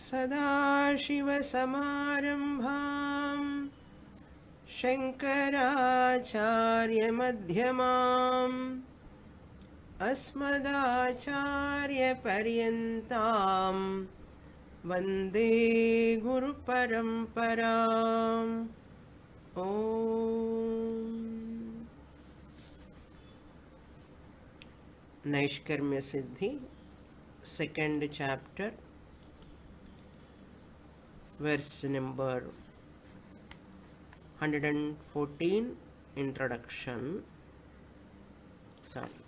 सदाशिवसमारम्भां शङ्कराचार्यमध्यमाम् अस्मदाचार्यपर्यन्तां वन्दे गुरुपरम्पराम्। ॐ Naishkarmya Siddhi, second chapter, verse number 114, introduction. Sorry,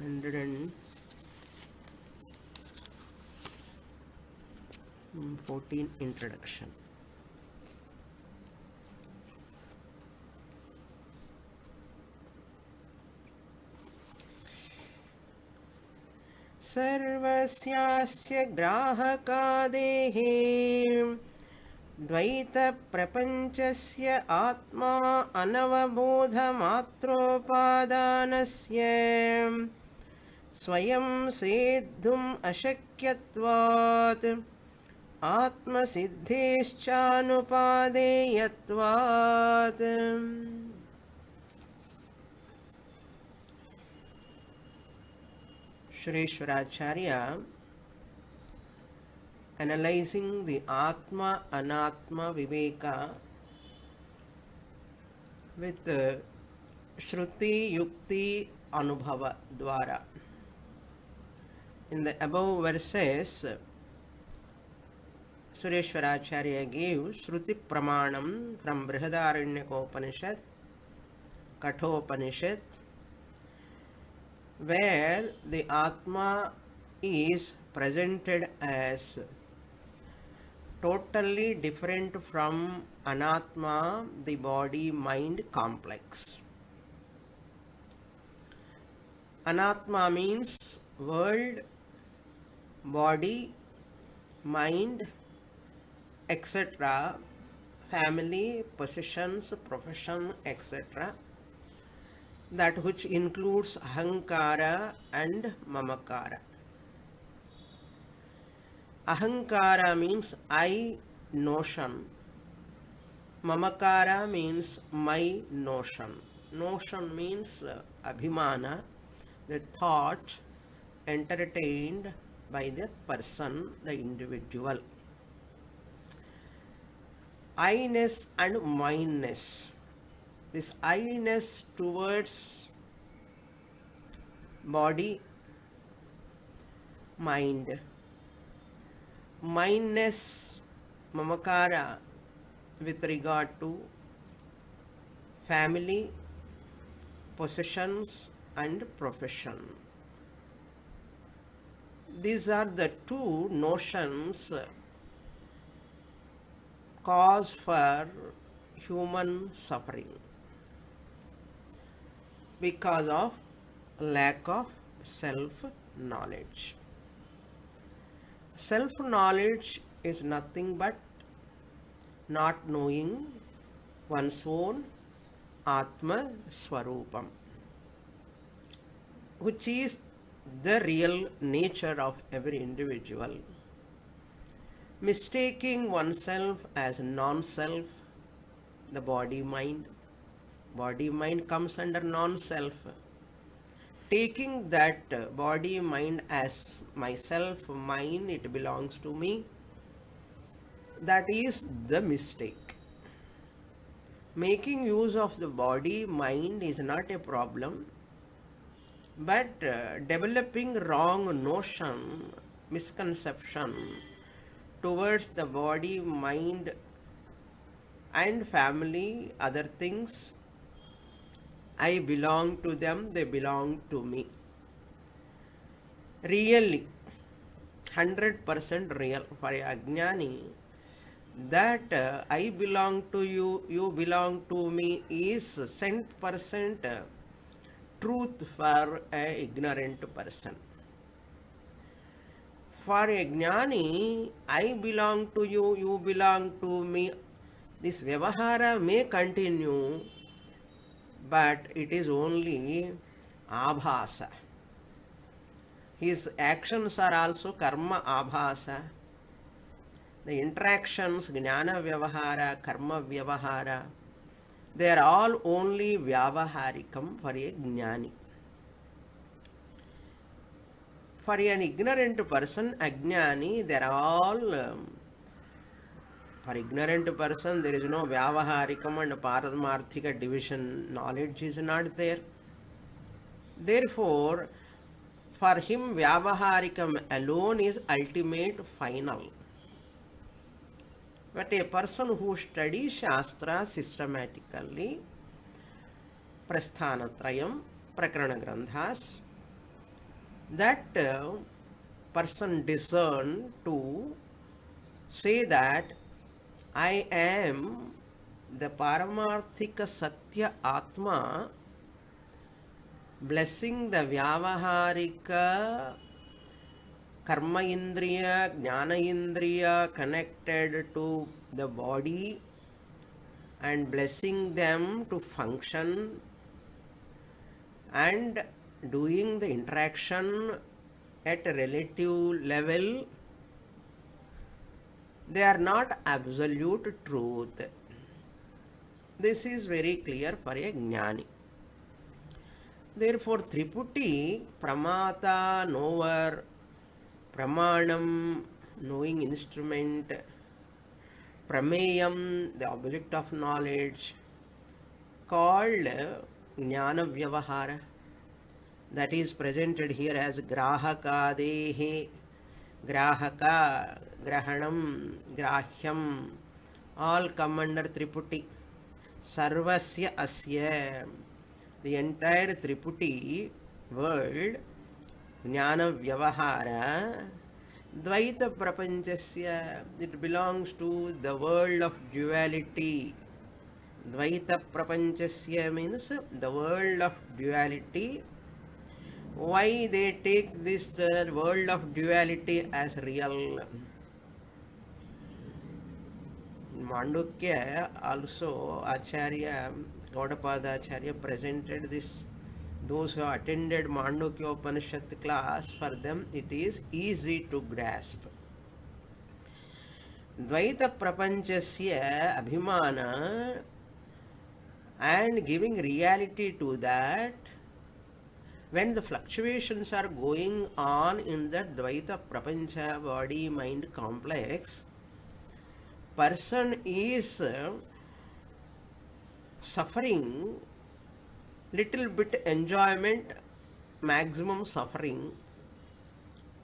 114, introduction. सर्वस्यास्य ग्राहकादेः द्वैतप्रपञ्चस्य आत्मा अनवबोधमात्रोपादानस्य स्वयं सेद्धुम् अशक्यत्वात् आत्मसिद्धेश्चानुपादेयत्वात्। Sureshwaracharya, analyzing the Atma Anatma Viveka with Shruti Yukti Anubhava Dwara. In the above verses, Sureshwaracharya gave Shruti Pramanam from Brihadaranyaka Kathopanishad, where the Atma is presented as totally different from Anatma, the body-mind complex. Anatma means world, body, mind, etc., family, possessions, profession, etc., that which includes ahankara and mamakara. Ahankara means I notion. Mamakara means my notion. Notion means abhimana, the thought entertained by the person, the individual. I-ness and mine-ness. This I-ness towards body, mind. Mine-ness, mamakara, with regard to family, possessions and profession. These are the two notions cause for human suffering, because of lack of self-knowledge. Self-knowledge is nothing but not knowing one's own Atma Swarupam, which is the real nature of every individual. Mistaking oneself as non-self, the body-mind. Body-mind comes under non-self. Taking that body-mind as myself, mine, it belongs to me, that is the mistake. Making use of the body-mind is not a problem, but developing wrong notion, misconception towards the body, mind and family, other things, I belong to them, they belong to me. Really, 100% real for a Ajnani, that I belong to you, you belong to me is 100% truth for an ignorant person. For a Jnani, I belong to you, you belong to me, this Vyavahara may continue, but it is only Abhasa. His actions are also karma abhasa. the interactions, jnana vyavahara, karma vyavahara, they are all only vyavaharikam for a jnani. For an ignorant person, ajnani, they are all, for ignorant person, there is no vyavaharikam and paramarthika division. Knowledge is not there. Therefore, for him, vyavaharikam alone is ultimate, final. But a person who studies Shastra systematically, Prasthanatrayam, Prakarana Grandhas, that person discern to say that I am the Paramarthika Satya Atma, blessing the Vyavaharika Karma Indriya, Jnana Indriya connected to the body and blessing them to function and doing the interaction at a relative level. They are not absolute truth. This is very clear for a jnani. Therefore, Triputi, Pramata, knower, Pramanam, knowing instrument, Prameyam, the object of knowledge, called Jnana Vyavahara, that is presented here as Grahaka Dehe, Grahaka, Grahanam, Grahyam, all come under Triputi. Sarvasya Asya, the entire Triputi world, Jnana Vyavahara, Dvaita Prapanchasya, it belongs to the world of duality. Dvaita Prapanchasya means the world of duality. Why they take this world of duality as real? Mandukya also, Acharya, Gaudapada Acharya presented this. Those who attended Mandukya Upanishad class, for them it is easy to grasp. Dvaita Prapanchasya Abhimana and giving reality to that, when the fluctuations are going on in that Dvaita Prapancha body mind complex, person is suffering little bit enjoyment, maximum suffering.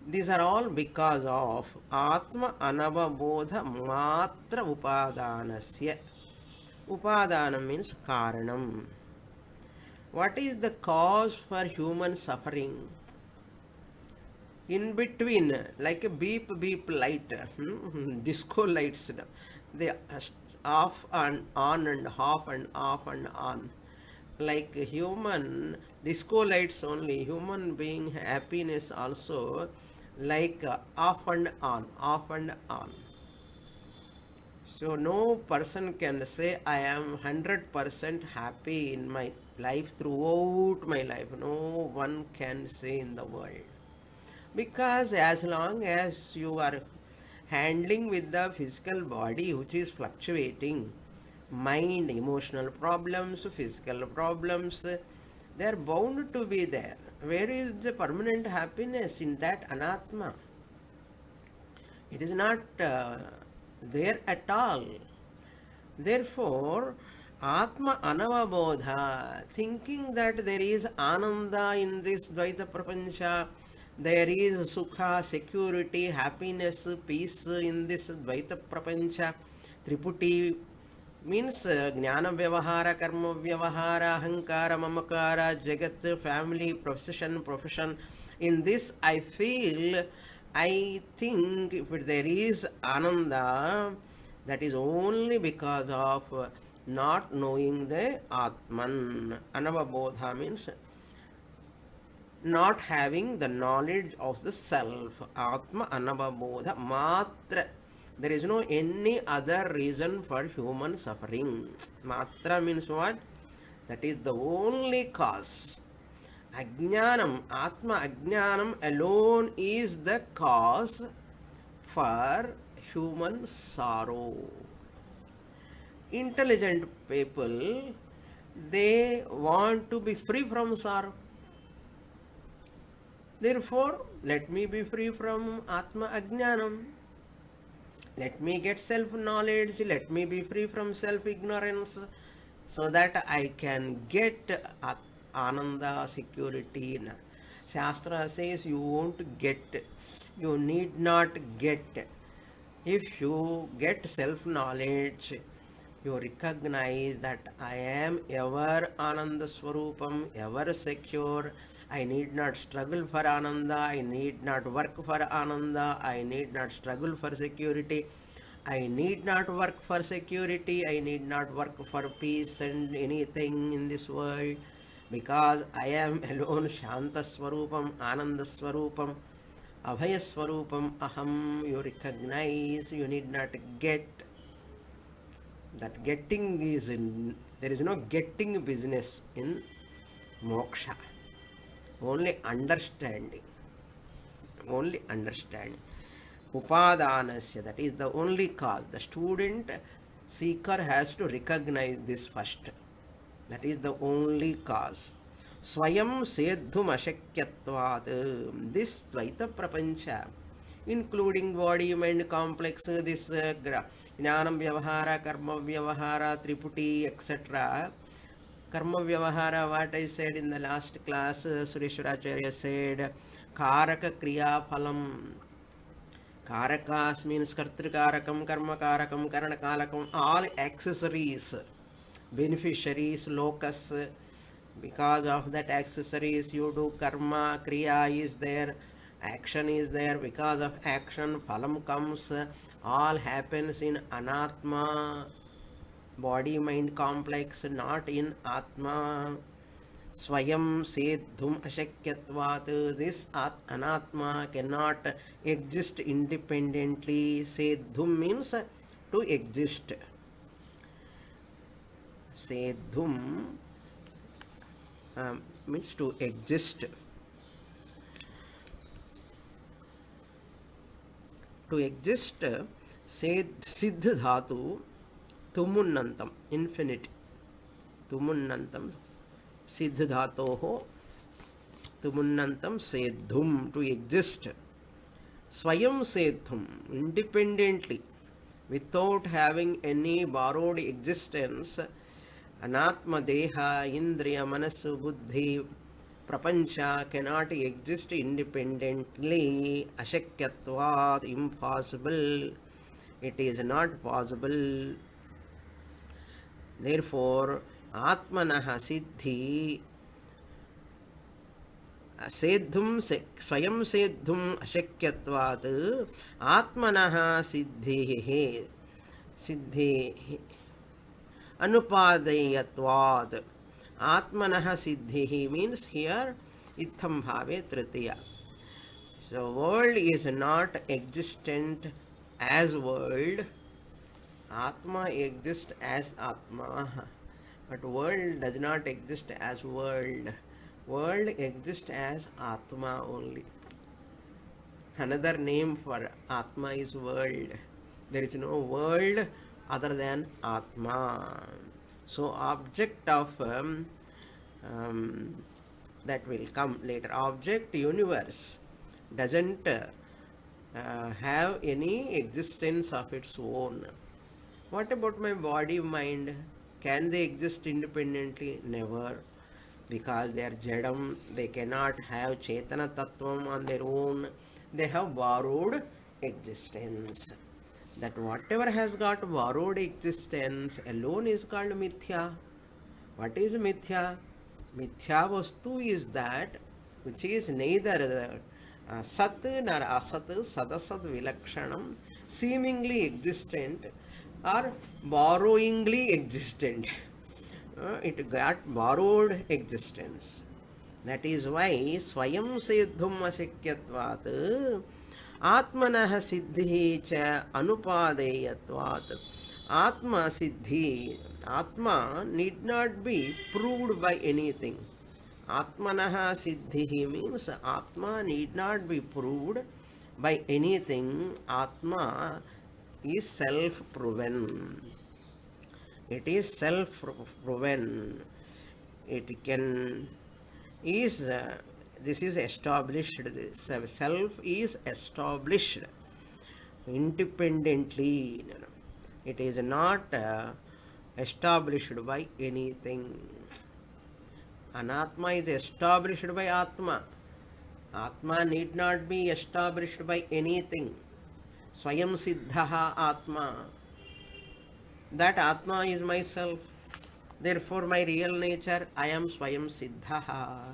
These are all because of Atma Anavabodha Matra Upadanasya. Upadana means Karanam. What is the cause for human suffering? In between, like a beep beep light, disco lights, they off and on and off and off and on. Like human disco lights only, human being happiness also like off and on, off and on. So no person can say I am 100% happy in my life throughout my life. No one can say in the world. Because as long as you are handling with the physical body which is fluctuating, mind, emotional problems, physical problems, they are bound to be there. Where is the permanent happiness in that anatma? It is not there at all. Therefore, Atma Anavabodha, thinking that there is Ananda in this Dvaita Prapancha, there is Sukha, security, happiness, peace in this Dvaita Prapancha, Triputi means Jnana Vyavahara, Karma Vyavahara, Ahankara, Mamakara, Jagat, family, profession. In this I feel, I think if there is Ananda, that is only because of not knowing the Atman. Anavabodha means not having the knowledge of the self. Atma Anavabodha Matra. There is no any other reason for human suffering. Matra means what? That is the only cause. Ajnanam, Atma Ajnanam alone is the cause for human sorrow. Intelligent people, they want to be free from sorrow. Therefore, let me be free from Atma Ajnanam. Let me get self-knowledge. Let me be free from self-ignorance so that I can get Ananda, security. Shastra says you won't get, you need not get. If you get self-knowledge, you recognize that I am ever Ananda Swarupam, ever secure. I need not struggle for Ananda. I need not work for Ananda. I need not struggle for security. I need not work for security. I need not work for peace and anything in this world because I am alone Shanta Swarupam, Ananda Swarupam, Abhaya Swarupam, Aham. You recognize, you need not get. That getting is in, there is no getting business in moksha, only understanding, only understanding. Upadanasya, that is the only cause. The student seeker has to recognize this first. That is the only cause. Swayam Seddhum Ashakyatvat, this Dvaita Prapancha, including body, mind complex, this Jnanam Vyavahara, Karma Vyavahara, Triputi, etc. Karma Vyavahara, what I said in the last class, Sureshwaracharya said, Karaka Kriya Phalam. Karakas means Kartrikarakam, Karmakarakam, Karanakalakam, all accessories, beneficiaries, locus. Because of that accessories, you do karma, kriya is there, action is there. Because of action, phalam comes. All happens in anatma, body mind complex, not in atma. Swayam Seddhum Ashakyatvat, this anatma cannot exist independently. Seddhum means to exist. Seddhum means to exist. To exist, Siddhi dhatu, Tumunnantam, infinite. Tumunnantam, Siddhi dhatoho, Tumunnantam, Seddhum, to exist. Swayam Seddhum, independently, without having any borrowed existence. Anatma Deha, Indriya, Manasu, Buddhi, Prapancha cannot exist independently. Ashakyatvat, impossible. It is not possible. Therefore, Atmanaha Siddhi, Seddhum, Swayam Seddhum Ashakyatvat, Atmanaha Siddhi, Siddhi, Anupadayatvad. Atmanaha Siddhi means here Itham Bhave Tritiya. So world is not existent as world. Atma exists as Atma. But world does not exist as world. World exists as Atma only. Another name for Atma is world. There is no world other than Atma. So object of that will come later. Object universe doesn't have any existence of its own. What about my body, mind? Can they exist independently? Never. Because they are jadam, they cannot have Chetana Tattvam on their own. They have borrowed existence. That whatever has got borrowed existence alone is called mithya. What is mithya? Mithya vastu is that which is neither sat nor asat, sadasat vilakshanam, seemingly existent or borrowingly existent. It got borrowed existence. That is why Swayam Seddhum Ashakyatvat, Atmanaha Siddhi cha Anupadayatvat. Atma Siddhi, Atma need not be proved by anything. Atmanaha Siddhi means Atma need not be proved by anything. Atma is self-proven. It is self-proven. It can is this is established. Self is established independently. It is not established by anything. Anatma is established by Atma. Atma need not be established by anything. Swayam Siddhaha Atma. That Atma is myself. Therefore, my real nature, I am Swayam Siddhaha.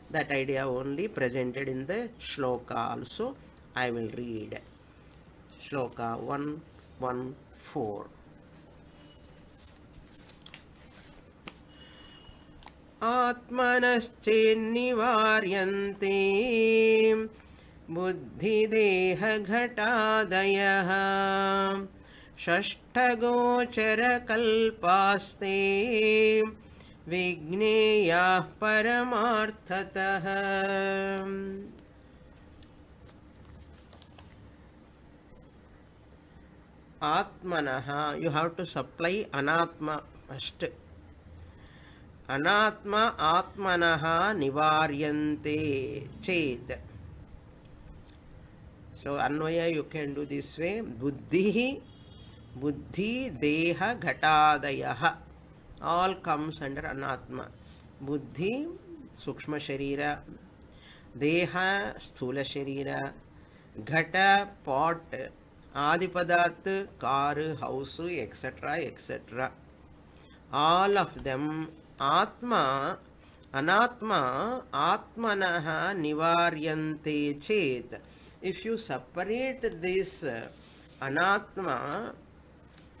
That idea only presented in the shloka also. I will read. Shloka 114. आत्मनश्चेन्निवार्यन्ते बुद्धिदेहघटादयः षष्ठगोचरकल्पास्ते विज्ञेयाः परमार्थतः. Atmanaha, you have to supply anatma first. Anatma atmanaha nivaryante chet. So Anvaya you can do this way. Buddhi deha ghatadayaha. All comes under anatma. Buddhi sukshma sharira, deha sthula sharira, ghata pot, adipadat car, house, etc. etc. All of them atma anatma atmanaha nivaryante chet. If you separate this anatma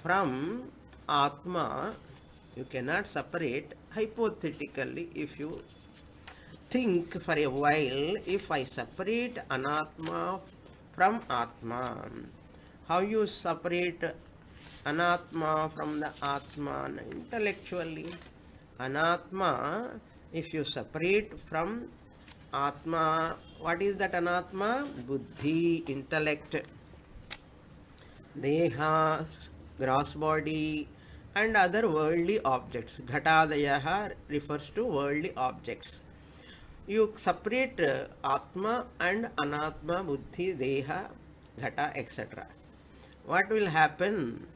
from atma, you cannot separate. Hypothetically, if you think for a while, if I separate anatma from atma, how you separate anatma from the atman? Intellectually, anatma, if you separate from atma, what is that anatma? Buddhi, intellect, deha, gross body, and other worldly objects. Ghatadayaha refers to worldly objects. You separate atma and anatma, buddhi, deha, ghata, etc. What will happen?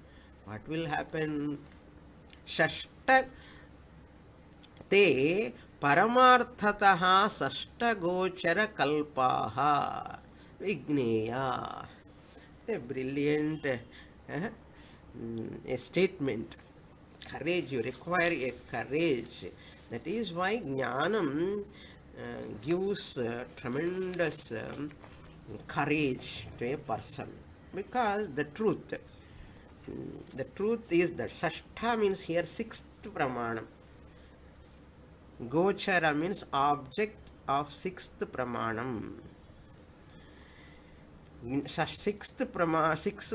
What will happen? Shashta te paramarthataha sashtagochara kalpaha vigneya. A brilliant a statement. Courage, you require a courage. That is why Jnanam gives tremendous courage to a person. Because the truth is that Sashta means here sixth pramanam. Gochara means object of sixth pramanam. Six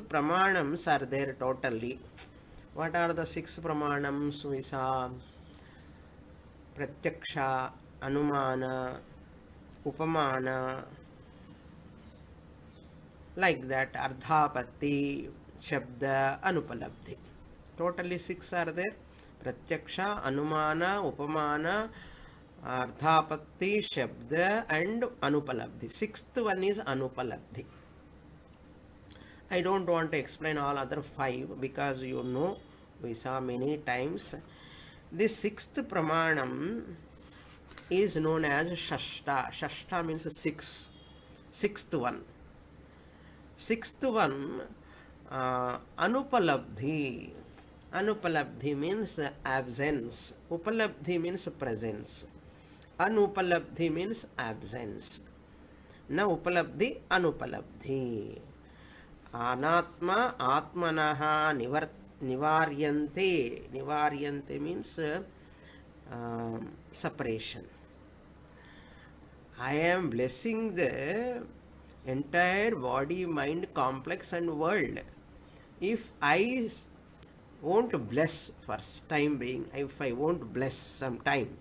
pramanams are there totally. What are the six pramanams? We saw Pratyaksha, Anumana, Upamana, like that, Ardhapatti, Shabda, Anupalabdhi. Totally six are there. Pratyaksha, Anumana, Upamana, Ardhapatti, Shabda and Anupalabdhi. Sixth one is Anupalabdhi. I don't want to explain all other five because you know we saw many times. This sixth pramanam is known as Shashta. Shashta means six. Sixth one. Sixth one, Anupalabdhi. Anupalabdhi means absence. Upalabdhi means presence. Anupalabdhi means absence. Na upalabdhi, anupalabdhi. Anatma atmanaha nivaryante. Nivaryante means separation. I am blessing the entire body, mind, complex and world. If I won't bless first time being, if I won't bless some time,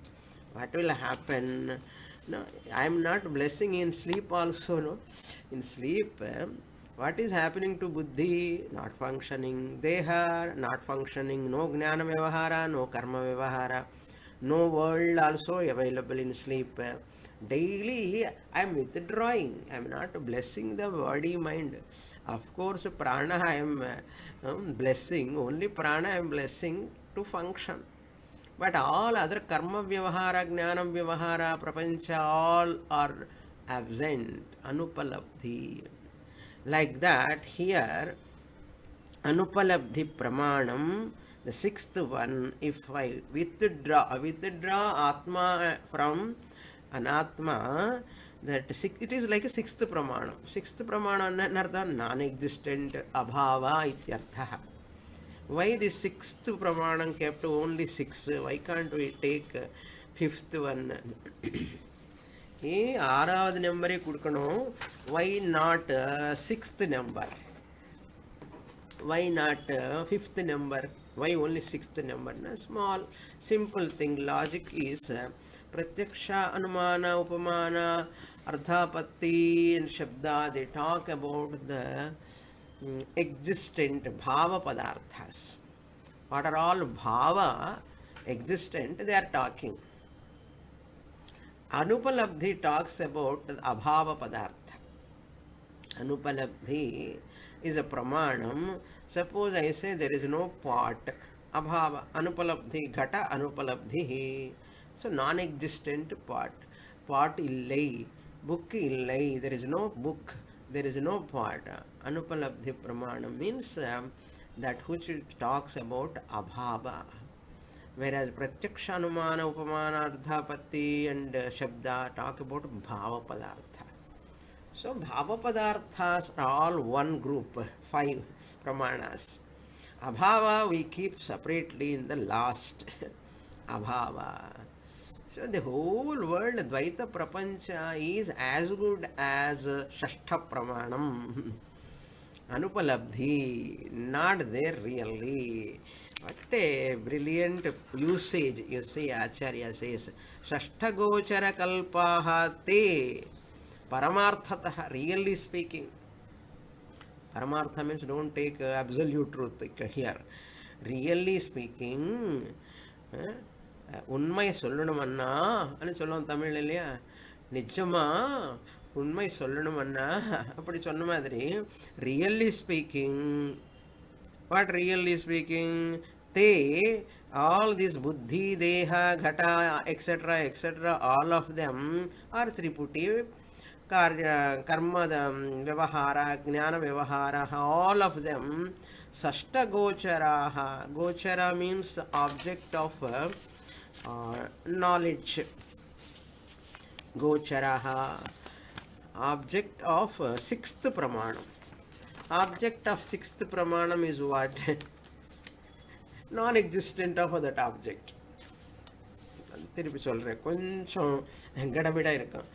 what will happen? No, I am not blessing in sleep also. No, in sleep What is happening to buddhi? Not functioning. Deha, not functioning. No jnana vyavahara, no karma vyavahara. No world also available in sleep. Daily I am withdrawing. I am not blessing the body mind. Of course, prana I am blessing. Only prana I am blessing to function. But all other karma vyavahara, jnanam vyavahara, prapancha, all are absent. Anupalabdhi. Like that, here, Anupalabdhi Pramanam, the sixth one, if I withdraw Atma from Anatma, that it is like a sixth Pramanam. Sixth Pramanam nartha non-existent abhava ityartha. Why the sixth Pramanam kept only six? Why can't we take fifth one? ಈ ಆರಾவது ನಂಬರೇ ಕೊಡ್ಕணும். Why not sixth number? Why not fifth number? Why only sixth number? Small simple thing. Logic is ಪ್ರತ್ಯಕ್ಷ, ಅನುಮಾನ, upamana, ಅರ್ಥಾಪತ್ತಿ and shabda, they talk about the existent bhava padarthas. What are all bhava existent they are talking. Anupalabdhi talks about the abhava padartha. Anupalabdhi is a pramanam. Suppose I say there is no pot, abhava, anupalabdhi, ghata anupalabdhi. So non-existent pot. Pot illai, book illai, there is no book, there is no pot. Anupalabdhi pramanam means that which talks about abhava. Whereas pratyaksha, anumana, upamana, ardhapatti and shabda talk about bhava padartha. So bhava padarthas are all one group, 5 pramanas. Abhava we keep separately in the last. Abhava. So the whole world, Dvaita Prapancha, is as good as Shashtha Pramanam. Anupalabdhi, not there really. What a brilliant usage. You see, Acharya says, Shashtha Gochara Kalpaha Te Paramarthataha, really speaking. Paramartha means don't take absolute truth here. Really speaking, உண்மை சொல்லணுமண்ணா அப்படின்னு சொல்லுவோம் தமிழ் இல்லையா? நிஜமா உண்மை சொல்லணுமண்ணா அப்படி சொன்ன மாதிரி really speaking. What really speaking? They all these buddhi, deha, ghata, etc., etc., all of them are triputi, karma, vyavahara, jnana vyavahara, all of them sashta gocharaha. Gochara means object of knowledge. Gocharaha, object of sixth pramanam. Object of sixth pramanam is what? Non-existent of that object. திருப்பி சொல்கிறேன், கொஞ்சம் கடபிடாக இருக்கும்.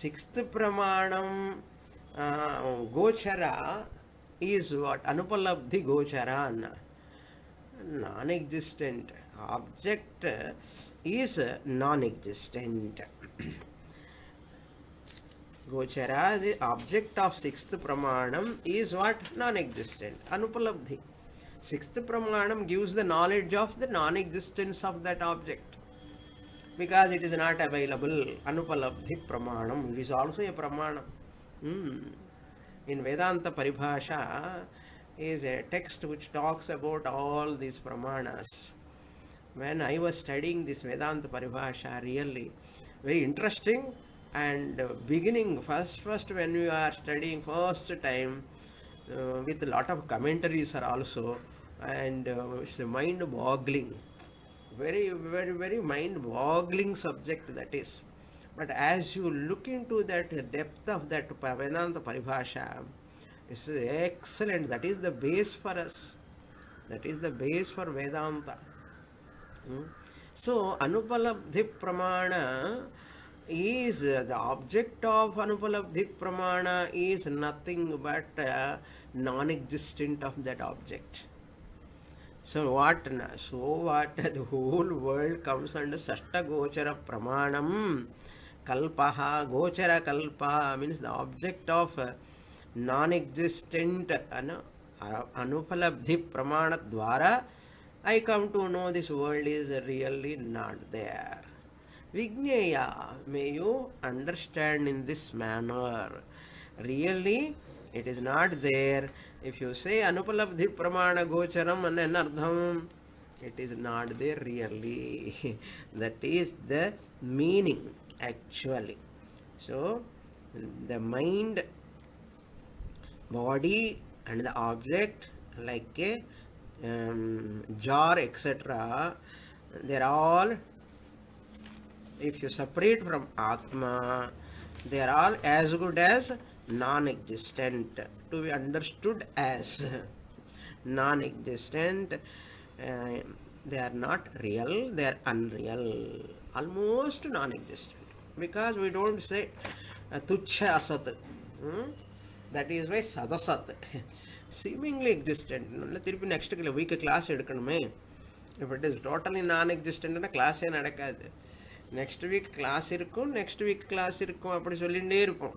Sixth பிரமாணம் கோச்சரா is what? Anupalabdhi gochara. Non-existent. Object is non-existent. Gochara, the object of sixth pramanam is what? Non-existent. Anupalabdhi. Sixth pramanam gives the knowledge of the non-existence of that object because it is not available. Anupalabdhi pramanam, it is also a pramanam. In Vedanta Paribhasha is a text which talks about all these pramanas. When I was studying this Vedanta Paribhasha, really very interesting, and beginning first when you are studying first time, with a lot of commentaries are also, and it's mind-boggling, very mind-boggling subject that is. But as you look into that depth of that Vedanta Paribhasha, it's excellent. That is the base for us. That is the base for Vedanta. So Anupalabdhi Pramana is the object of Anupalabdhi Pramana is nothing but non-existent of that object. So what? The whole world comes under Sashta Gochara Pramanam. Kalpaha, Gochara Kalpa means the object of non-existent anupalabdhi pramana dwara, I come to know this world is really not there. Vigneya, may you understand in this manner. Really, it is not there. If you say Anupalabdhi Pramana Gocharam and Anardham, it is not there really. That is the meaning actually. So, the mind, body, and the object, like a jar, etc., they are all, if you separate from Atma, they are all as good as non-existent, to be understood as non-existent. They are not real, they are unreal, almost non-existent. Because we don't say tuchha asat. That is why sadasat. Seemingly existent. திருப்பி next week class எடுக்கணுமே. If it is totally non-existent, class நடக்காது. Next week class இருக்கும், next week class இருக்கும், அப்படி சொல்லிகிட்டே இருப்போம்.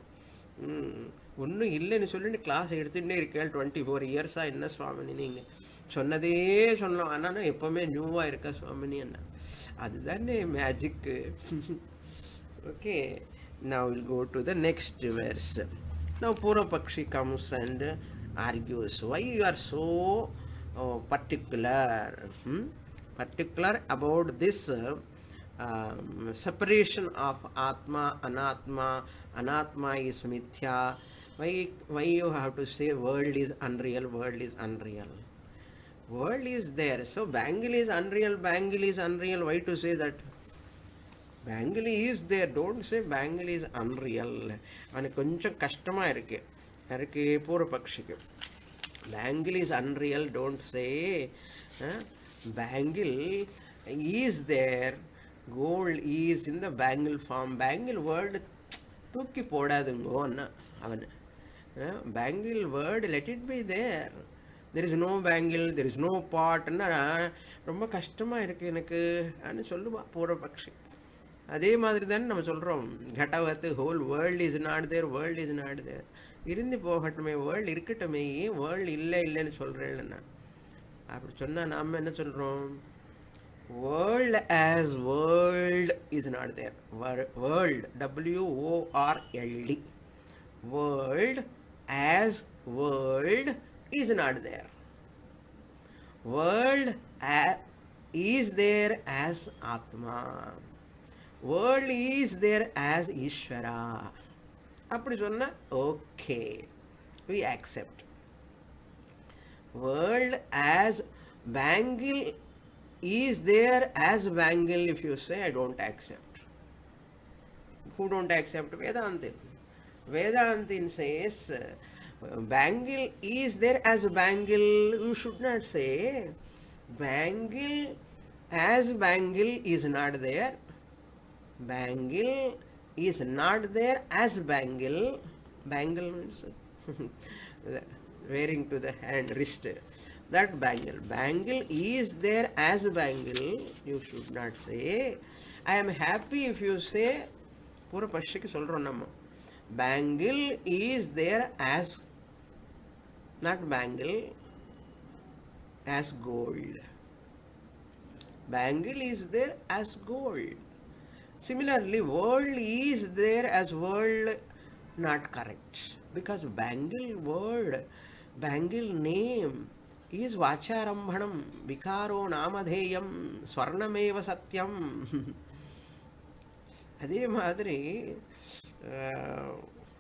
ஒன்றும் இல்லைன்னு சொல்லிட்டு கிளாஸ் எடுத்துகிட்டே இருக்கேன். 24 இயர்ஸாக என்ன சுவாமினி நீங்கள் சொன்னதே சொன்னோம், ஆனால் எப்போவுமே நியூவாக இருக்கா சுவாமினி என்ன, அதுதானே மேஜிக்கு. Okay, now we'll go to the next verse. Now Purapakshi comes and argues why you are so particular about this separation of Atma, Anatma is Mithya. Why you have to say world is unreal, world is unreal? World is there. So bangle is unreal, why to say that? Bangle is there, don't say bangle is unreal. அவனுக்கு கொஞ்சம் கஷ்டமாக இருக்கு பூர்வபக்ஷிக்கு. Bangle is unreal, don't say. Bangle is there, gold is in the bangle form. Bangle word தூக்கி போடாதுங்கோ அண்ணா அவன். Bangle word, let it be there. There is no bangle, there is no pot. ரொம்ப கஷ்டமாக இருக்குது எனக்கு அப்படின்னு சொல்லுவா பூர்வபக்ஷி. அதே மாதிரி தானே நம்ம சொல்கிறோம், கடவத்து whole world is not there, world is not there. இருந்து போகட்டுமே, வேர்ல்டு இருக்கட்டுமே, ஏன் வேர்ல்டு இல்லைன்னு சொல்கிறேன்னா. அப்படி சொன்னால் நாம் என்ன சொல்கிறோம், world as world is not there. World, WORLD, world as world is not there. World is there as Atma. World is there as Ishvara. அப்படி சொன்னா okay, we accept. World as bangle is there as bangle, if you say, I don't accept. Who don't accept? Vedantin. Vedantin says bangle is there as bangle. You should not say bangle as bangle is not there. Bangle is not there as bangle. Bangle means wearing to the hand, wrist. That bangle. Bangle is there as bangle. You should not say. I am happy if you say, Pura Pashiki solron namma. Bangle is there as, not bangle, as gold. Bangle is there as gold. Similarly, world is there as world, not correct. Because bangle word, bangle name is vacharambhanam, vikaro namadheyam, swarnameva satyam. அதே மாதிரி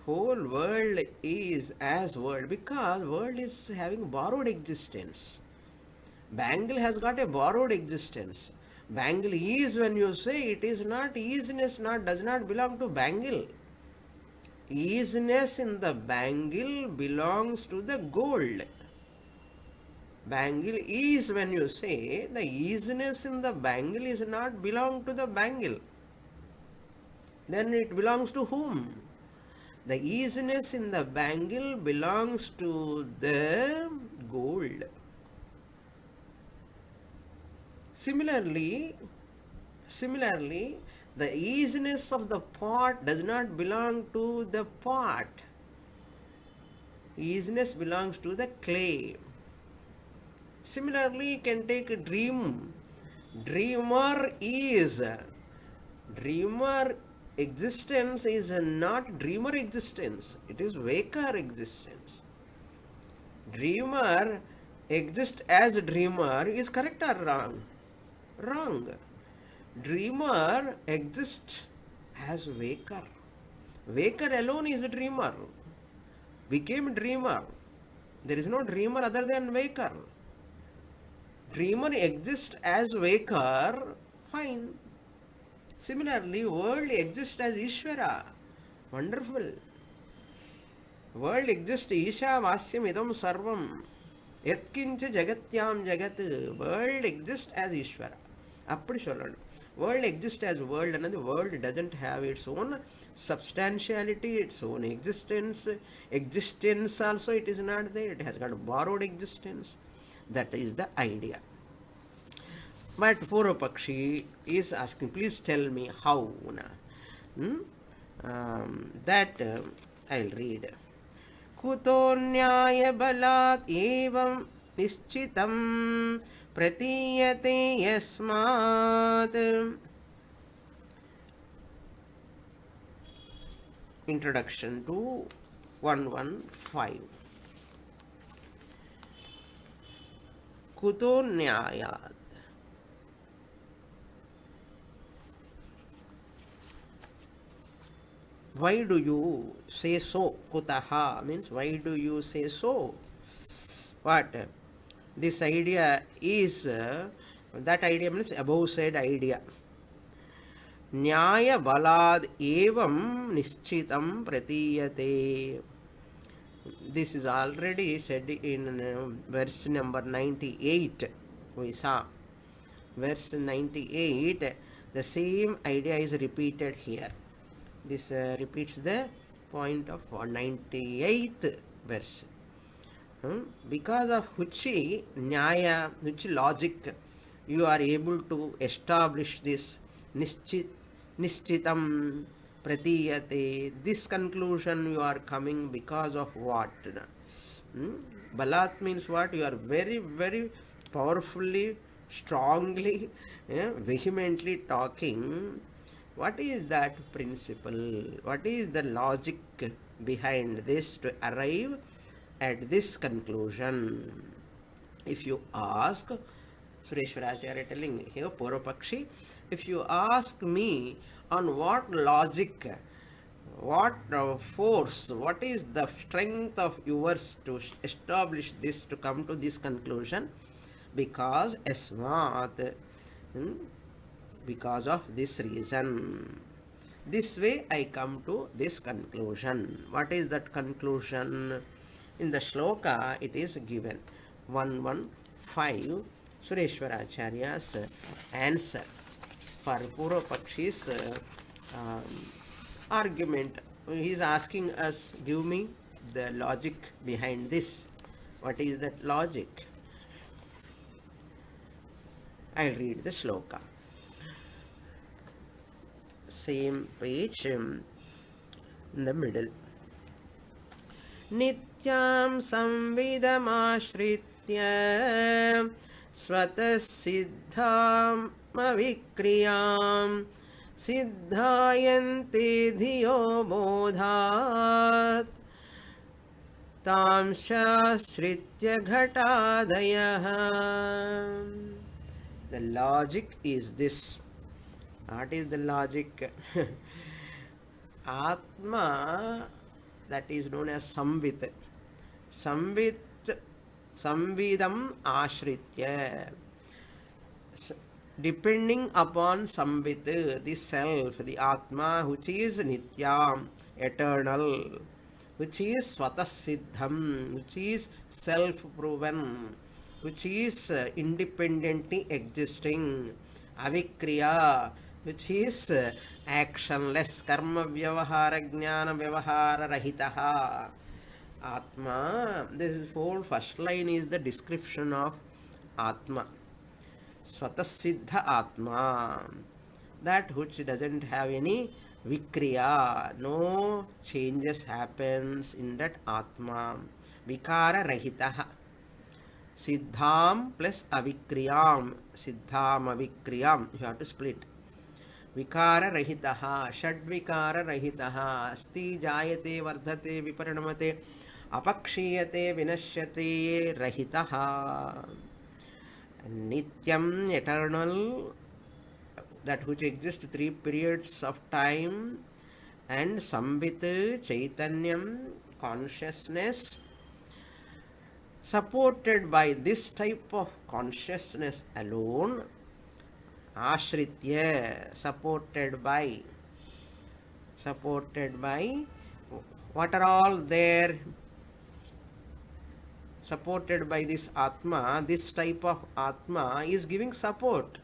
whole world is as world, because world is having borrowed existence. Bangle has got a borrowed existence. Bangle is, when you say, it is not, easiness does not belong to bangle. Easiness in the bangle belongs to the gold. Bangle is, when you say, the easiness in the bangle is not belong to the bangle. Then it belongs to whom? The easiness in the bangle belongs to the gold. Similarly, the easiness of the pot does not belong to the pot. Easiness belongs to the clay. Similarly, you can take a dream. Dreamer is. Dreamer existence is not dreamer existence, it is waker existence. Dreamer exists as a dreamer is correct or wrong? Wrong. Dreamer exists as waker. Waker alone is a dreamer. Became dreamer. There is no dreamer other than waker. Dreamer exists as waker, fine. Similarly, world exists as Ishvara. Wonderful. World exists Isha Vasyam Idam Sarvam. Yatkincha Jagatyam Jagat. World exists as Ishvara. Appadi sollanu. World exists as world, and the world doesn't have its own substantiality, its own existence. Existence also it is not there. It has got a borrowed existence. That is the idea. But Purvapakshi is asking, please tell me how. That I'll read. Kuto nyaya balat evam nischitam pratiyate yasmat. Introduction to 115. Kuto nyayat. Why do you say so? Kutaha means why do you say so? What? This idea is, that idea means above said idea. Nyaya balad evam nischitam pratiyate. This is already said in verse number 98. We saw verse 98. The same idea is repeated here. This repeats the point of 98th verse. Because of which nyaya, which logic, you are able to establish this nishchitam pratiyate. This conclusion you are coming because of what? Balat means what? You are very, very powerfully, strongly, vehemently talking. What is that principle? What is the logic behind this to arrive at this conclusion? If you ask, Sureshwaracharya telling here, Purvapakshi, if you ask me on what logic, what force, what is the strength of yours to establish this, to come to this conclusion? Because asmat, because of this reason. This way I come to this conclusion. What is that conclusion? In the shloka it is given. 115 Sureshwaracharya's answer for Purvapakshi's argument. He is asking us, give me the logic behind this. What is that logic? I'll read the shloka. Same page in the middle. Nityam samvidamashritya svatasiddham avikriyam siddhayante dhiyo bodhat tam shashritya ghatadayah. The logic is this. What is the logic? Atma, that is known as Samvit. Samvidam ashritya. Depending upon Samvit, the self, the Atma, which is Nityam, eternal, which is Svatasiddham, which is self-proven, which is independently existing, Avikriya, which is actionless, karma vyavahara jnana vyavahara rahitaha. Atma, this whole first line is the description of Atma. Svatasiddha Atma, that which doesn't have any vikriya, no changes happens in that Atma. vikara rahitaha. Siddham plus avikriyam. Siddham avikriyam. You have to split. Vikara rahitaha. Shadvikara rahitaha. Asti jayate vardhate viparinamate apakshiyate vinashyate rahitaha. Nityam, eternal, that which exists 3 periods of time, and Sambhit, Chaitanyam, consciousness, supported by this type of consciousness alone, Ashritya, supported by, what are all there? Supported by this Atma, this type of Atma is giving support.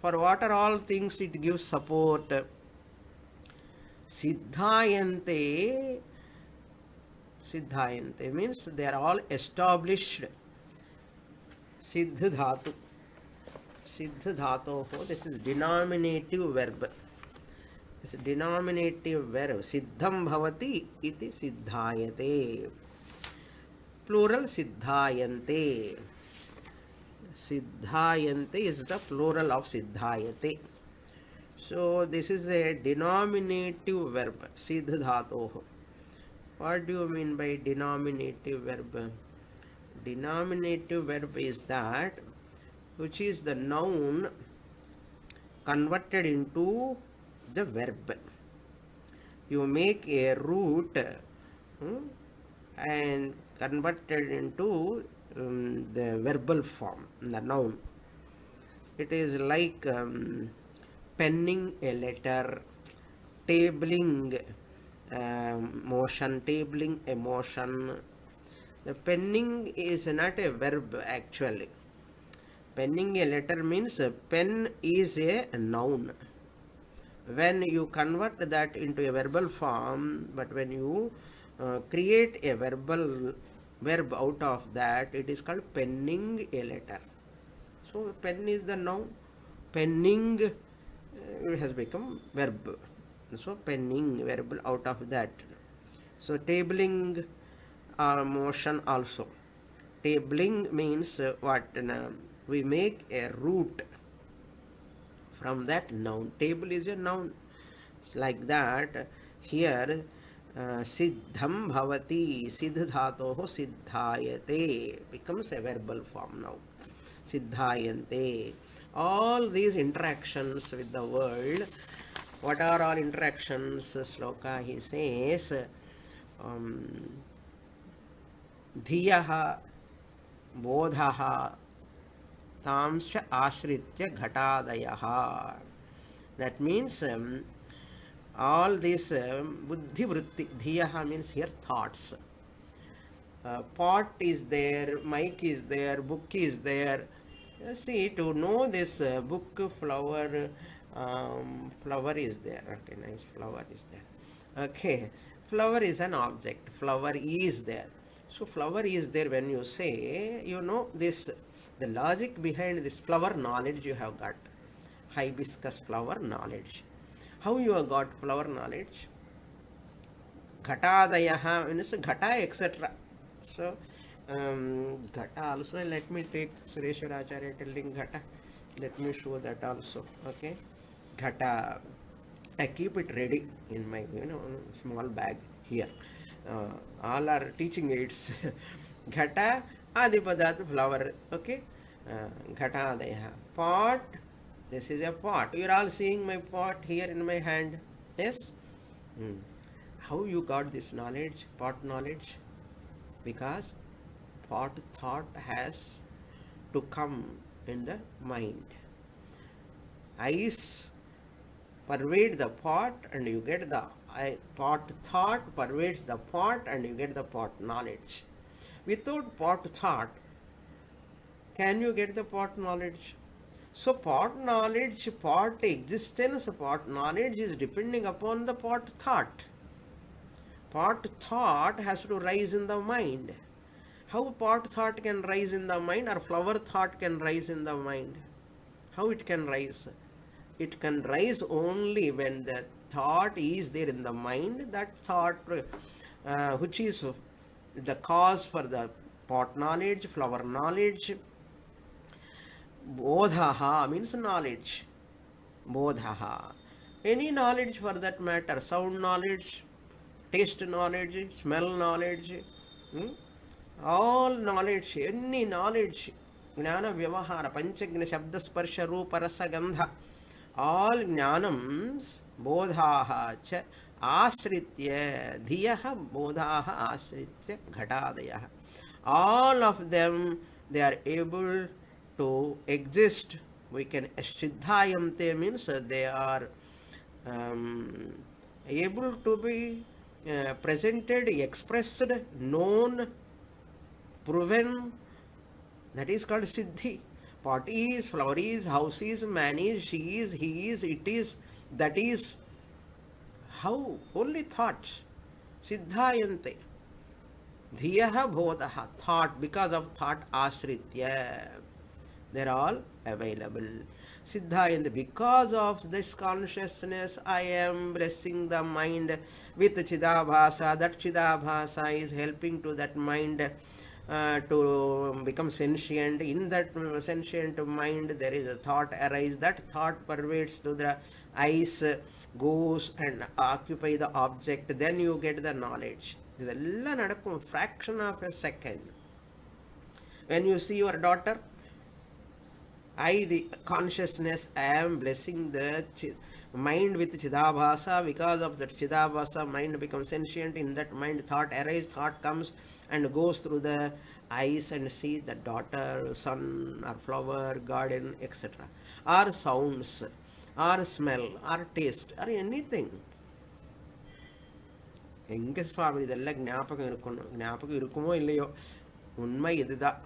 For what are all things it gives support? Siddhayante. Siddhayante means they are all established. Siddh dhatu. Siddh dhatu. This is denominative verb. This is denominative verb. Siddham bhavati iti siddhayate. Plural siddhayante. Siddhayante is the plural of siddhayate. So this is a denominative verb. Siddh dhatoh. What do you mean by denominative verb? Denominative verb is that which is the noun converted into the verb. You make a root and converted into the verbal form, the noun. It is like penning a letter, tabling motion, tabling a motion. The penning is not a verb actually. Penning a letter means pen is a noun. When you convert that into a verbal form, but when you create a verbal verb out of that, it is called penning a letter. So pen is the noun, penning has become verb. So penning verb out of that. So tabling motion also. Tabling means what? We make a root from that noun. Table is a noun. Like that, here siddham bhavati, siddh dhatoh siddhayate becomes a verbal form now. Siddhayante. All these interactions with the world, what are all interactions? Sloka, he says, dhiyaha, bodhaha, tamsha ashritya ghatadayaha. That means all these buddhi vritti, dhiyaha means here thoughts. Pot is there, mic is there, book is there. See, to know this book, flower, flower is there. Okay, nice flower is there. Okay, flower is an object. Flower is there. So flower is there when you say, you know this, the logic behind this flower knowledge you have got. Hibiscus flower knowledge. How you have got flower knowledge? Ghatadayaha means ghata, etc. So, ghata also, let me take Sureshwar Acharya telling ghata. Let me show that also. Okay, ghata. I keep it ready in my small bag here. All are teaching aids. Ghata, adipadat, flower. Okay, ghatadayaha. Pot. This is a pot. You are all seeing my pot here in my hand. Yes. How you got this knowledge, pot knowledge? Because pot thought has to come in the mind. Ice pervade the pot and you get the pot thought pervades the pot and you get the pot knowledge. Without pot thought, can you get the pot knowledge? So pot knowledge, pot existence, pot knowledge is depending upon the pot thought. Pot thought has to rise in the mind. How pot thought can rise in the mind or flower thought can rise in the mind? How it can rise? It can rise only when the thought is there in the mind. That thought which is the cause for the pot knowledge, flower knowledge. Bodhaha means knowledge. Bodhaha. Any knowledge for that matter, sound knowledge, taste knowledge, smell knowledge, hmm? All knowledge, any knowledge, Jnana Vyavahara, Panchagna Shabda Sparsha Rupa Rasa Gandha, all Jnanams, Bodhaha cha Asritya, Dhiyaha Bodhaha Asritya Ghatadayaha. All of them, they are able to exist. We can Siddhayante means they are able to be presented, expressed, known, proven. That is called Siddhi. Pot is, flower is, house is, man is, she is, he is, it is, that is. How? Only thought. Siddhayante. Dhiyaha bodhaha. Thought. Because of thought asritya. They're all available. Siddhayante. Because of this consciousness, I am blessing the mind with Chidabhasa. That Chidabhasa is helping to that mind to become sentient. In that sentient mind, there is a thought arise. That thought pervades to the eyes, goes and occupy the object. Then you get the knowledge. ಇದೆಲ್ಲ ನಡೆக்கும் fraction of a second. When you see your daughter, the consciousness, I am blessing the mind with Chidabhasa. Because of that Chidabhasa, mind becomes sentient. In that mind, thought arises, thought comes and goes through the eyes and see the daughter, son, or flower, garden, etc. Or sounds, or smell, or taste, or anything. எங்கே சுவாமி இதெல்லாம் ஞாபகம் இருக்கணும், ஞாபகம் இருக்குமோ இல்லையோ, உண்மை இதுதான்.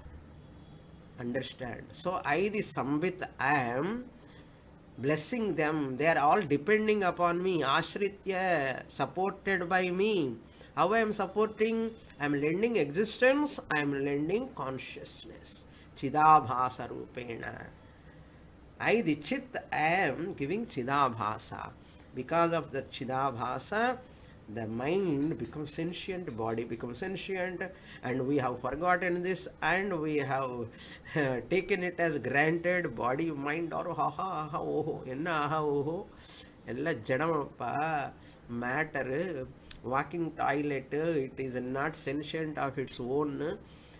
Understand. So the Samvit, I am blessing them. They are all depending upon me. Ashritya, supported by me. How I am supporting? I am lending existence. I am lending consciousness. Chidabhasa rupena. The Chit, I am giving Chidabhasa. Because of the Chidabhasa, the mind becomes sentient, body becomes sentient, and we have forgotten this, and we have taken it as granted. Body, mind, or ha ha ha oho, enna ha oho, ella jadamappa, matter, walking toilet, it is not sentient of its own.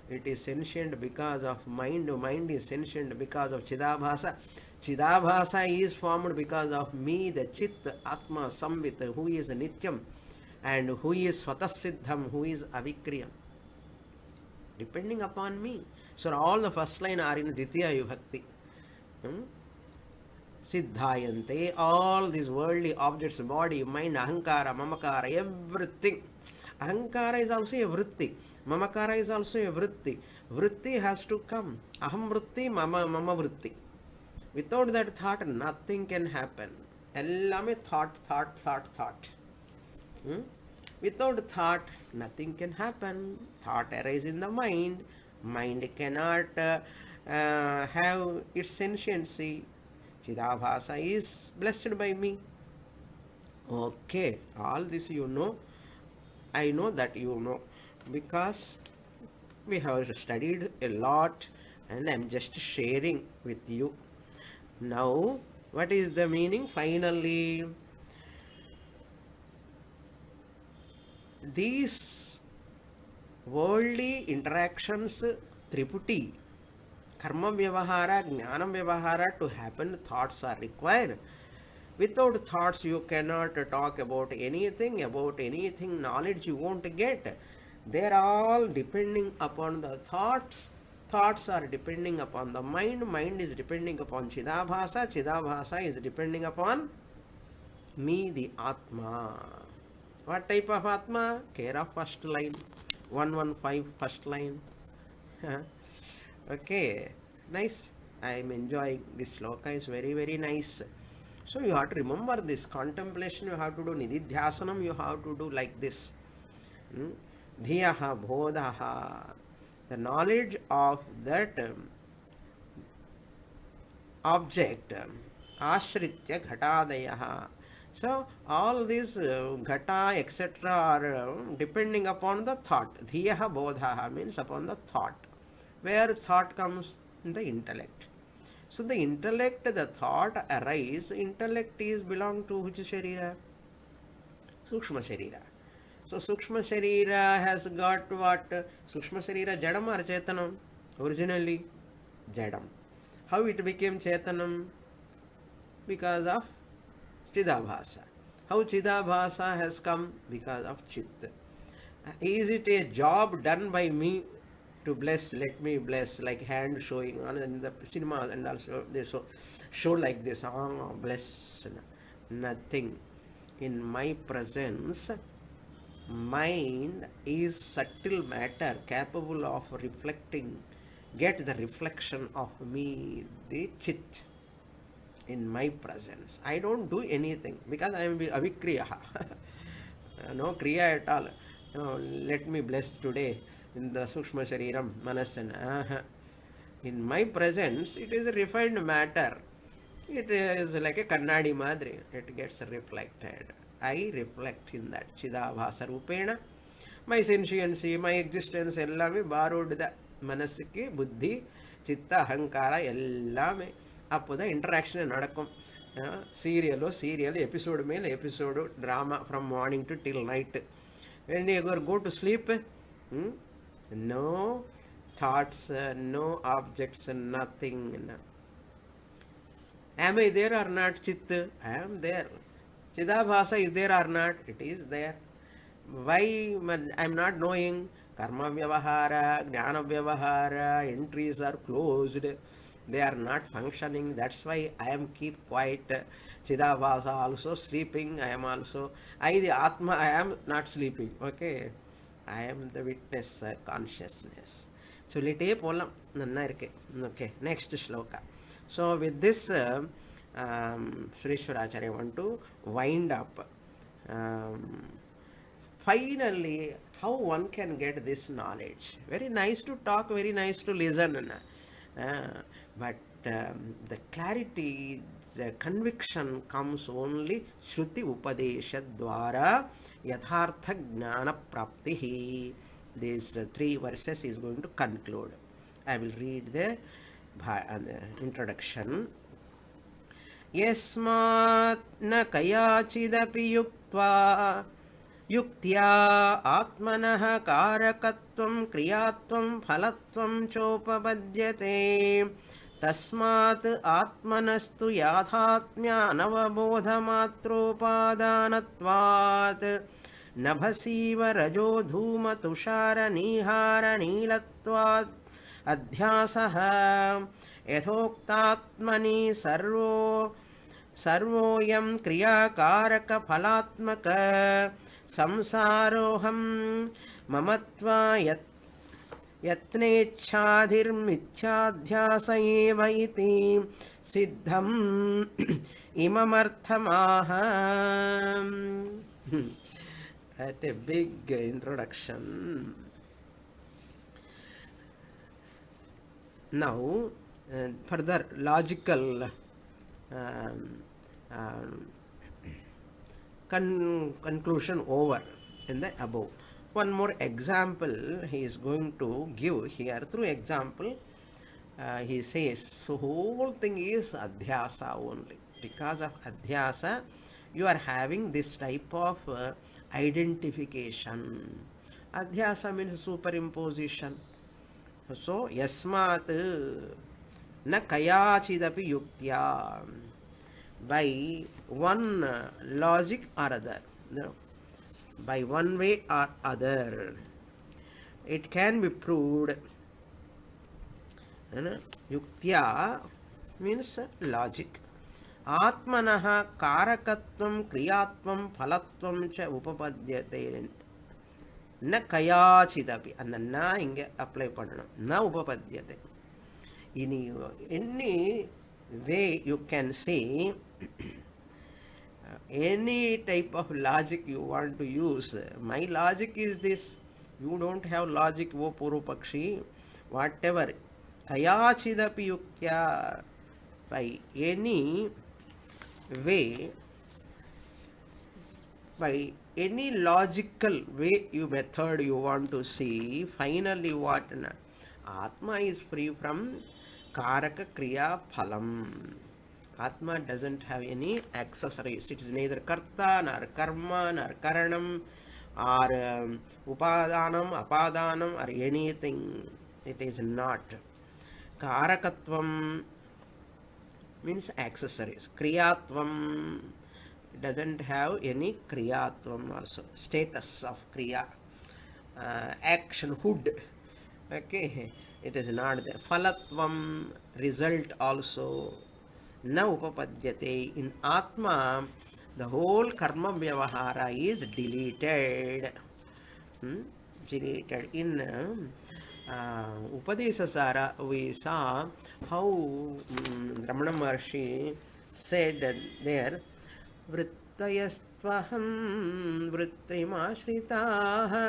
It is sentient because of mind. Mind is sentient because of Chidabhasa. Chidabhasa is formed because of me, the Chit, Atma, Samvit, who is Nityam, and who is Swatasiddham, who is Avikriyam, depending upon me. So all the first line are in Ditya Vibhakti. Siddhayante, all these worldly objects, body, mind, ahankara, mamakara, everything. Ahankara is also a vritti. Mamakara is also a vritti. Vritti has to come. Aham vritti, mama vritti. Without that thought, nothing can happen. Ellame thought. Without thought, nothing can happen. Thought arises in the mind. Mind cannot have its sentiency. Chidabhasa is blessed by me. Okay, all this you know. I know that you know, because we have studied a lot and I am just sharing with you. Now, what is the meaning? Finally, these worldly interactions, triputi, karma vyavahara, jnana vyavahara, to happen, thoughts are required. Without thoughts, you cannot talk about anything, knowledge you won't get. They are all depending upon the thoughts. Thoughts are depending upon the mind. Mind is depending upon Chidabhasa. Chidabhasa is depending upon me, the Atma. What type of Atma? Kera first line. 115 first line. Okay. Nice. I am enjoying this sloka. Is very, very nice. So you have to remember this contemplation. You have to do nididhyasanam. You have to do like this. Dhiyaha bodhaha. The knowledge of that object. Ashritya ghatadayaha. So all these ghata, etc. are depending upon the thought. Dhiyaha bodhaha means upon the thought. Where thought comes? In the intellect. So the intellect, the thought arise. Intellect is belong to which sharira? Sukshma sharira. So Sukshma Sharira has got what? Sukshma Sharira Jadam or Chetanam? Originally Jadam. How it became Chetanam? Because of Chidabhasa. How Chidabhasa has come? Because of Chit. Is it a job done by me to bless? Let me bless, like hand showing on in the cinema, and also they show like this. Ah, bless. Nothing. In my presence, mind is subtle matter capable of reflecting, get the reflection of me, the chit, in my presence. I don't do anything because I am avikriya. No kriya at all. No, let me bless today in the sukshma shariram manasana. In my presence, it is a refined matter. It is like a kannadi madri. It gets reflected. I reflect in that chidabhasa rupena. My sentiency, my existence, ellame borrowed the manasiki, buddhi, chitta, ahankara, ellame. அப்போதான் interaction நடக்கும். Serial episode மேல் episode drama from morning to till night. When you go to sleep, no thoughts, no objects, nothing. Am I there or not, Chit? I am there. Chidabhasa is there or not? It is there. Why I am not knowing? Karma vyavahara, jnana vyavahara, entries are closed. They are not functioning. That's why I am keep quiet. Chidabhasa also sleeping. I am also. I, the Atma, I am not sleeping. Okay. I am the witness consciousness. சொல்லிட்டே போகலாம், நல்லா இருக்கு. Okay, next shloka. So with this, Sureshwaracharya want to wind up. Finally, how one can get this knowledge? Very nice to talk, very nice to listen. But the clarity, the conviction comes only Shruti Upadesha Dwara Yathartha Jnana Praptihi. These 3 verses is going to conclude. I will read the introduction. Yasmat na kayachidapi yuktya atmanah karakatvam kriyatvam phalatvam chopapadyate tasmat atmanastu yathatmya navabodhamatropādanatvat nabhasiva rajo dhūma tushara nihara nilatvat adhyasaha यथोक्तात्मनि सर्वोऽयं क्रियाकारक फलात्मक संसारोऽहं ममत्वा यत्नेच्छाधिर्मिथ्याध्यास एव इति सिद्धम् इममर्थमाह. At a big introduction. Now further logical conclusion over in the above. One more example he is going to give here. Through example, he says, so whole thing is adhyasa only. Because of adhyasa, you are having this type of identification. Adhyasa means superimposition. So, yasmat na kayachidapi yuktya, by one logic or other, by one way or other, it can be proved. Yuktya means logic. Atmanah karakatvam kriyatvam phalatvam cha upapadyate. Na kayachidapi, and the na inge apply panna, na upapadyate. In any way you can say, any type of logic you want to use. My logic is this. You don't have logic, wo purupakshi. Whatever. Kayachidapi yuktya, by any way by any logical way you method you want to see, finally what? Atma is free from karaka kriya phalam. Atma doesn't have any accessories. It is neither karta nor karma nor karanam or upadanam, apadanam or anything. It is not. Karakatvam means accessories. Kriyatvam doesn't have any kriyatvam also. Status of kriya. Action hood. Okay. It is not there. Phalatvam, result also. Na upapadyate. In Atma, the whole karma vyavahara is deleted. Deleted. In Upadesasara, we saw how Ramana Maharshi said there, Vrittayastvaham vrittrimashritaha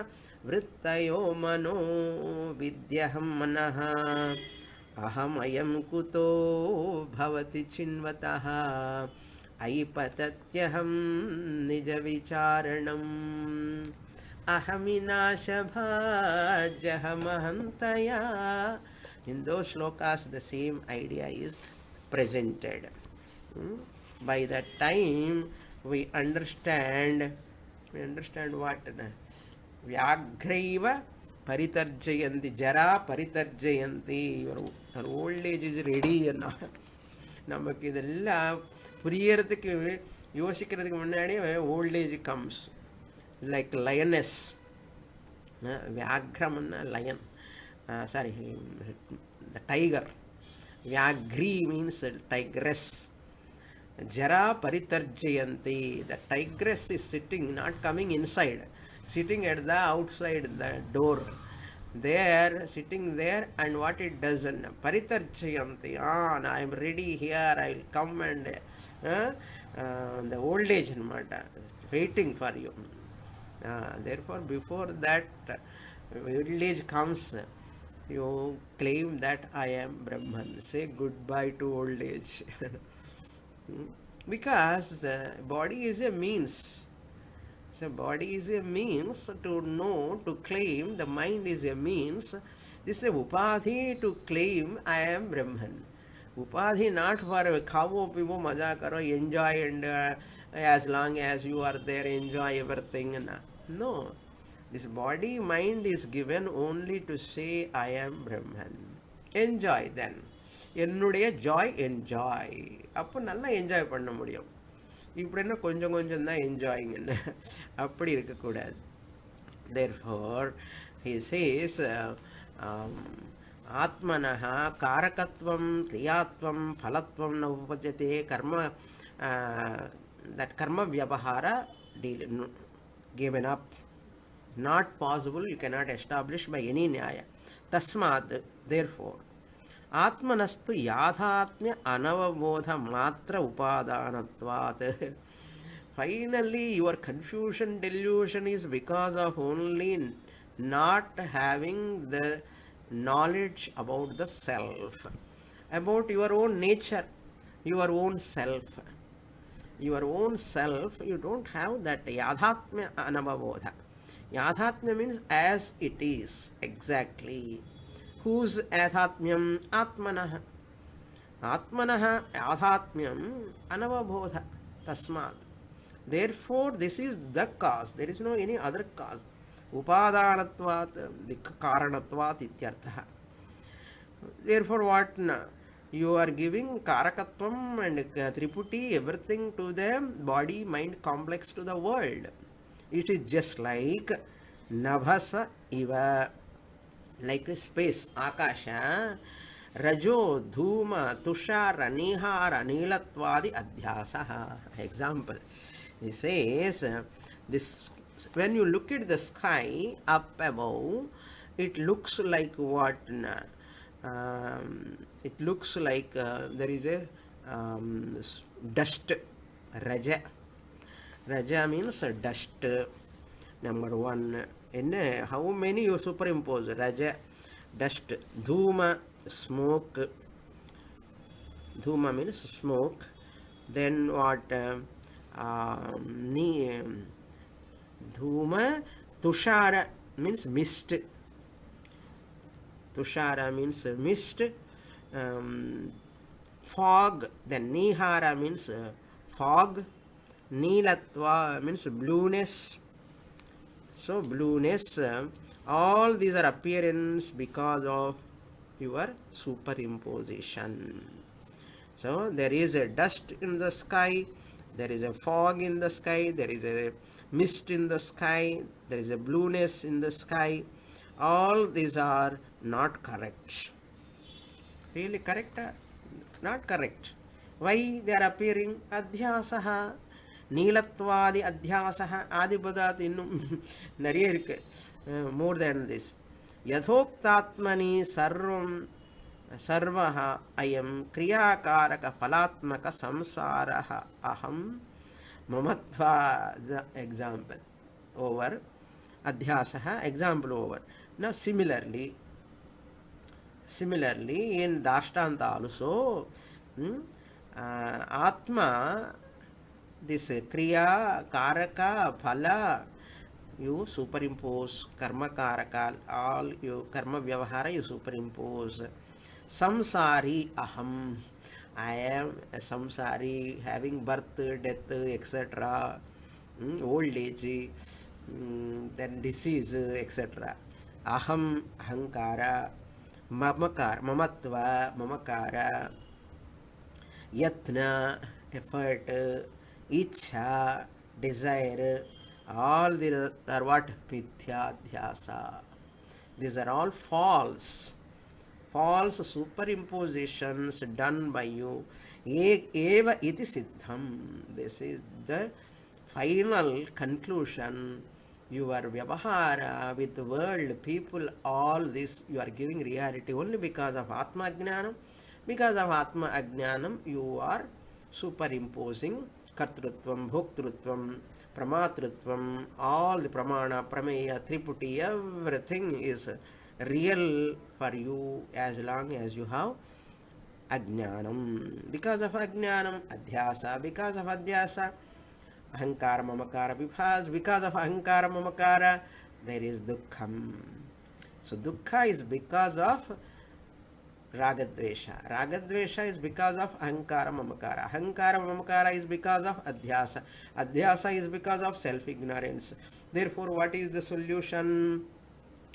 vrittayo mano vidyaham manaha aham ayam kuto bhavati chinvataha aipatatyaham nija vicharanam ahaminashabhajyahamahantaya. In those shlokas the same idea is presented. By that time we understand what? Vyagraiva paritarjayanti, jara paritarjayanti. Your old age is ready. நமக்கு இதெல்லாம் புரியறதுக்கு யோசிக்கிறதுக்கு முன்னாடி old age comes. Like lioness. Vyagramanna lion. Sorry, the tiger. Vyagri means tigress. Jara paritarjayanti. The tigress is sitting, not coming inside, sitting at the outside the door. There, sitting there, and what it does, paritarjayanti. I am ready here, I will come and the old age, waiting for you. Therefore, before that old age comes, you claim that I am Brahman. Say goodbye to old age. Because the body is a means. So body is a means to know, to claim. The mind is a means. This is a upadhi to claim I am Brahman. Upadhi not for khavo pivo maja karo, enjoy, and as long as you are there, enjoy everything. No. This body mind is given only to say I am Brahman. Enjoy then. என்னுடைய Joy enjoy. அப்போ நல்லா enjoy பண்ண முடியும். இப்படின்னா கொஞ்சம் கொஞ்சம் தான் என்ஜாயிங்கன்னு அப்படி இருக்கக்கூடாது. Therefore, he says, ஆத்மனः காரகத்வம் கிரியாத்வம் பலத்வம் ந உபபத்யதே. Karma, that karma vyavahara given up, not possible, you cannot establish by any nyaya. Tasmad, therefore, atmanastu yadhatmya anavabodha matra upadanatvat. Finally, your confusion, delusion is because of only not having the knowledge about the self, about your own nature, your own self. Your own self, you don't have that yadhatmya anavabodha. Yadhatmya means as it is, exactly. Whose yadhatmyam? Atmanah. Atmanah yadhatmyam anavabodha. Tasmat. Therefore, this is the cause. There is no any other cause. Upadanatvat, karanatvat ityartha. Therefore, what? You are giving karakatvam and triputi, everything to the body, mind complex to the world. It is just like nabhasa iva, like space, akasha, rajo, dhuma, tushara, nihara, nilatvadi adhyasaha. Example, he says, this, when you look at the sky up above, it looks like what? It looks like there is a dust. Raja. Raja means dust. Number one. How many you superimpose? Raja, dust. Dhuma, smoke. Dhuma means smoke. Then what? Dhuma, Tushara means mist. Tushara means mist. Fog, then Nihara means fog. Neelatva means blueness. So blueness, all these are appearance because of your superimposition. So there is a dust in the sky, there is a fog in the sky, there is a mist in the sky, there is a blueness in the sky. All these are not correct. Really correct? Not correct. Why they are appearing? Adhyasaha. நீலத்வாதி அத்தியாசக ஆதிபதாத் இன்னும் நிறைய இருக்கு. மோர் தேன் this. யதோக்தாத்மனி சர்வம் சர்வஹ அயம் கிரியாகாரக ஃபலாத்மக சம்சாரஹ அகம் மமத்வா. Example over. அத்தியாசக example over. Now similarly in Dashtanta also, Atma, this Kriya, Karaka, Phala, you superimpose, Karma Karaka, all you Karma Vyavahara you superimpose. Samsari Aham, I am a samsari, having birth, death, etc., old age, then disease, etc. Aham, Ahankara, Mamatva, Mamakara, Yatna, effort, Ichha, desire, all these are what? Mithya-dhyasa. These are all false. False superimpositions done by you. Eva iti siddham. This is the final conclusion. Your vyavahara with the world, people, all this you are giving reality only because of Atma Ajnanam. Because of Atma Ajnanam, you are superimposing Kartrutvam, Bhoktrutvam, Pramatrutvam, all the Pramana, Prameya, Triputi, everything is real for you as long as you have Ajnanam. Because of Ajnanam, Adhyasa. Because of Adhyasa, Ahankara, Mamakara, Vibhas. Because of Ahankara, Mamakara, there is Dukkham. So Dukkha is because of Ragadvesha. Ragadvesha is because of Ahankara, Mamakara. Ahankara, Mamakara is because of Adhyasa. Adhyasa is because of self-ignorance. Therefore, what is the solution?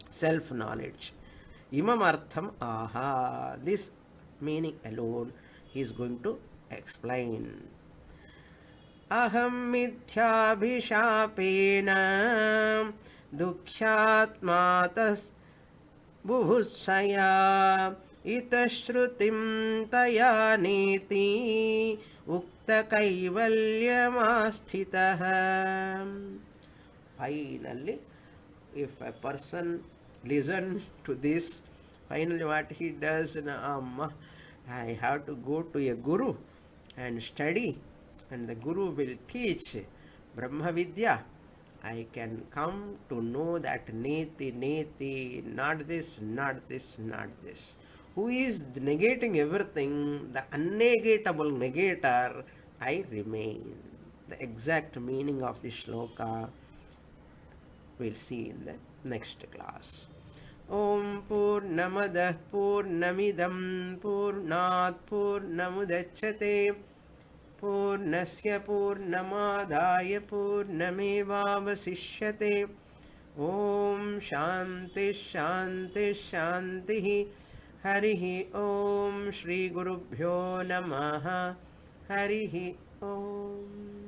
Self-knowledge. Imam artham aha. This meaning alone he is going to explain. Aham mithyabhishapena dukhyatmatas buhutsaya itashrutim taya neti ukta kaivalyamastitah. Finally, if a person listens to this, finally what he does, I have to go to a guru and study, and the guru will teach Brahma Vidya. I can come to know that neti, neti, not this, not this, not this. Who is negating everything? The unnegatable negator, I remain. The exact meaning of this shloka we'll see in the next class. Om Purnamadah Purnamidam Purnat Purnamudachyate Purnasya Purnamadaya Purnamevavasishyate. Om Shanti Shanti Shanti. Harihi Om. Shri Gurubhyo Namaha. Harihi Om.